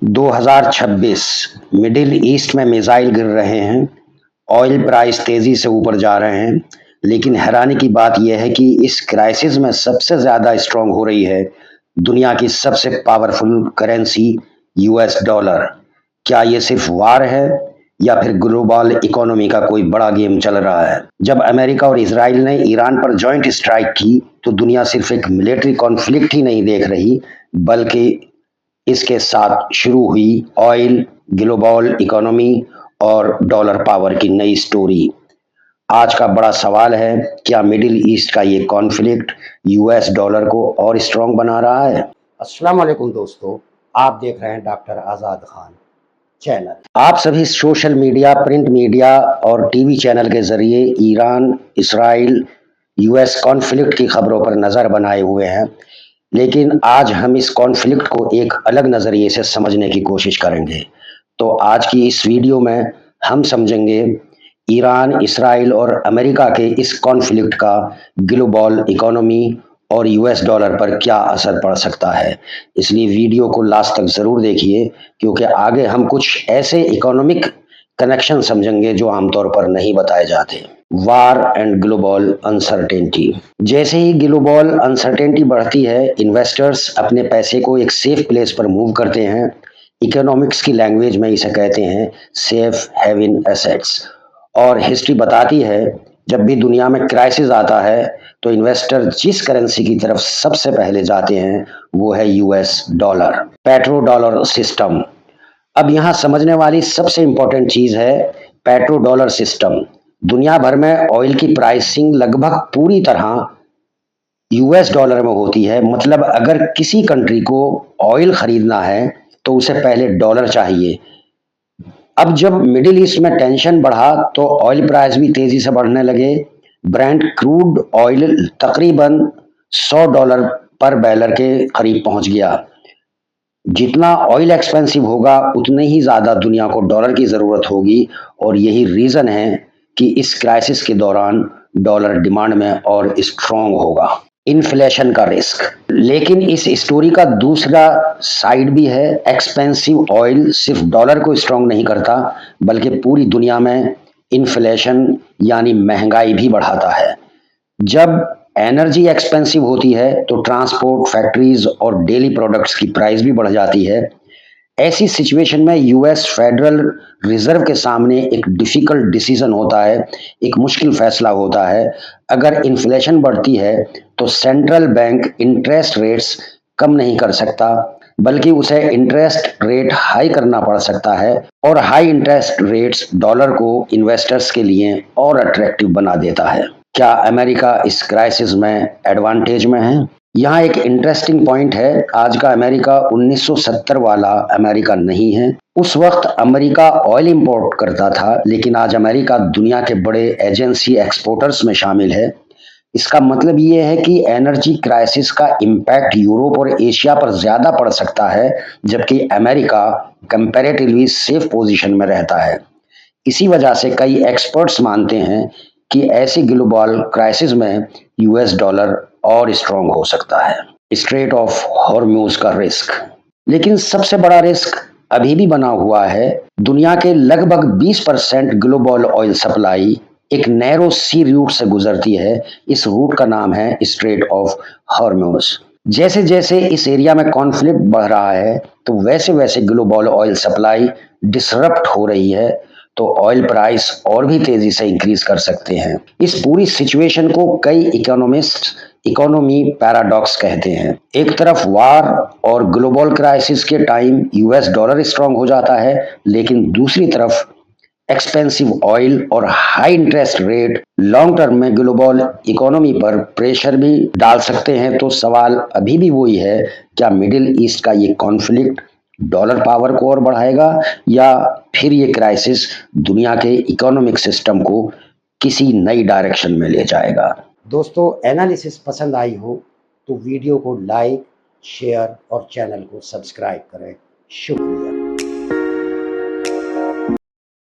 2026 middle east में missile गिर रहे हैं, ऑयल प्राइस तेजी से ऊपर जा रहे हैं, लेकिन हैरानी की बात यह है कि इस क्राइसिस में सबसे ज्यादा स्ट्रांग हो रही है दुनिया की सबसे पावरफुल करेंसी यूएस डॉलर। क्या ये सिर्फ वार है या फिर ग्लोबल इकोनॉमी का कोई बड़ा गेम चल रहा है? जब अमेरिका और इसराइल ने ईरान पर जॉइंट स्ट्राइक की तो दुनिया सिर्फ एक मिलिट्री कॉन्फ्लिक्ट ही नहीं देख रही, बल्कि इसके साथ शुरू हुई ऑयल, ग्लोबल इकोनॉमी और डॉलर पावर की नई स्टोरी। आज का बड़ा सवाल है, क्या मिडिल ईस्ट का ये कॉन्फ्लिक्ट यूएस डॉलर को और स्ट्रांग बना रहा है? अस्सलाम वालेकुम दोस्तों, आप देख रहे हैं डॉक्टर आज़ाद खान चैनल। आप सभी सोशल मीडिया, प्रिंट मीडिया और टीवी चैनल के जरिए ईरान, इसराइल, यूएस कॉन्फ्लिक्ट की खबरों पर नज़र बनाए हुए हैं, लेकिन आज हम इस कॉन्फ्लिक्ट को एक अलग नज़रिए से समझने की कोशिश करेंगे। तो आज की इस वीडियो में हम समझेंगे ईरान, इसराइल और अमेरिका के इस कॉन्फ्लिक्ट का ग्लोबल इकोनॉमी और यूएस डॉलर पर क्या असर पड़ सकता है। इसलिए वीडियो को लास्ट तक ज़रूर देखिए, क्योंकि आगे हम कुछ ऐसे इकोनॉमिक कनेक्शन समझेंगे जो आमतौर पर नहीं बताए जाते। War and global uncertainty. जैसे ही ग्लोबल अनसर्टेनिटी बढ़ती है, इन्वेस्टर्स अपने पैसे को एक सेफ प्लेस पर मूव करते हैं। इकोनॉमिक्स की लैंग्वेज में इसे कहते हैं सेफ हेवन एसेट्स। और हिस्ट्री बताती है, जब भी दुनिया में क्राइसिस आता है तो इन्वेस्टर जिस करेंसी की तरफ सबसे पहले जाते हैं वो है US dollar. Petro dollar system. अब यहाँ समझने वाली सबसे इंपॉर्टेंट चीज है पेट्रो डॉलर सिस्टम। दुनिया भर में ऑयल की प्राइसिंग लगभग पूरी तरह यूएस डॉलर में होती है। मतलब अगर किसी कंट्री को ऑयल खरीदना है तो उसे पहले डॉलर चाहिए। अब जब मिडिल ईस्ट में टेंशन बढ़ा तो ऑयल प्राइस भी तेजी से बढ़ने लगे। ब्रेंट क्रूड ऑयल तकरीबन $100 पर बैरल के करीब पहुंच गया। जितना ऑयल एक्सपेंसिव होगा उतने ही ज़्यादा दुनिया को डॉलर की ज़रूरत होगी, और यही रीज़न है कि इस क्राइसिस के दौरान डॉलर डिमांड में और स्ट्रॉन्ग होगा। इन्फ्लेशन का रिस्क। लेकिन इस स्टोरी का दूसरा साइड भी है। एक्सपेंसिव ऑयल सिर्फ डॉलर को स्ट्रॉन्ग नहीं करता, बल्कि पूरी दुनिया में इन्फ्लेशन यानी महंगाई भी बढ़ाता है। जब एनर्जी एक्सपेंसिव होती है तो ट्रांसपोर्ट, फैक्ट्रीज और डेली प्रोडक्ट्स की प्राइस भी बढ़ जाती है। ऐसी सिचुएशन में यूएस फेडरल रिजर्व के सामने एक डिफिकल्ट डिसीजन होता है, एक मुश्किल फैसला होता है। अगर इन्फ्लेशन बढ़ती है तो सेंट्रल बैंक इंटरेस्ट रेट्स कम नहीं कर सकता, बल्कि उसे इंटरेस्ट रेट हाई करना पड़ सकता है, और हाई इंटरेस्ट रेट्स डॉलर को इन्वेस्टर्स के लिए और अट्रैक्टिव बना देता है। क्या अमेरिका इस क्राइसिस में एडवांटेज में है? यहाँ एक इंटरेस्टिंग पॉइंट है। आज का अमेरिका 1970 वाला अमेरिका नहीं है। उस वक्त अमेरिका ऑयल इंपोर्ट करता था, लेकिन आज अमेरिका दुनिया के बड़े एजेंसी एक्सपोर्टर्स में शामिल है। इसका मतलब ये है कि एनर्जी क्राइसिस का इम्पैक्ट यूरोप और एशिया पर ज्यादा पड़ सकता है, जबकि अमेरिका कंपैरेटिवली सेफ पोजीशन में रहता है। इसी वजह से कई एक्सपर्ट्स मानते हैं कि ऐसी ग्लोबल क्राइसिस में यूएस डॉलर और स्ट्रांग हो सकता है। स्ट्रेट ऑफ हॉर्मूज का रिस्क। लेकिन सबसे बड़ा रिस्क अभी भी बना हुआ है। दुनिया के लगभग 20% ग्लोबल ऑयल सप्लाई एक नैरो सी रूट से गुजरती है। इस रूट का नाम है स्ट्रेट ऑफ हॉर्मूज। जैसे जैसे इस एरिया में कॉन्फ्लिक्ट बढ़ रहा है तो वैसे वैसे ग्लोबल ऑयल सप्लाई डिसरप्ट हो रही है, तो ऑयल प्राइस और भी तेजी से इंक्रीज कर सकते हैं। इस पूरी सिचुएशन को कई इकोनॉमिस्ट इकोनॉमी पैराडॉक्स कहते हैं। एक तरफ वार और ग्लोबल क्राइसिस के टाइम यूएस डॉलर स्ट्रांग हो जाता है, लेकिन दूसरी तरफ एक्सपेंसिव ऑयल और high interest rate long term में ग्लोबल इकोनॉमी पर प्रेशर भी डाल सकते हैं। तो सवाल अभी भी वही है, क्या मिडिल ईस्ट का ये कॉन्फ्लिक्ट डॉलर पावर को और बढ़ाएगा, या फिर ये क्राइसिस दुनिया के इकोनॉमिक सिस्टम को किसी नई डायरेक्शन में ले जाएगा? दोस्तों, एनालिसिस पसंद आई हो तो वीडियो को लाइक, शेयर और चैनल को सब्सक्राइब करें। शुक्रिया।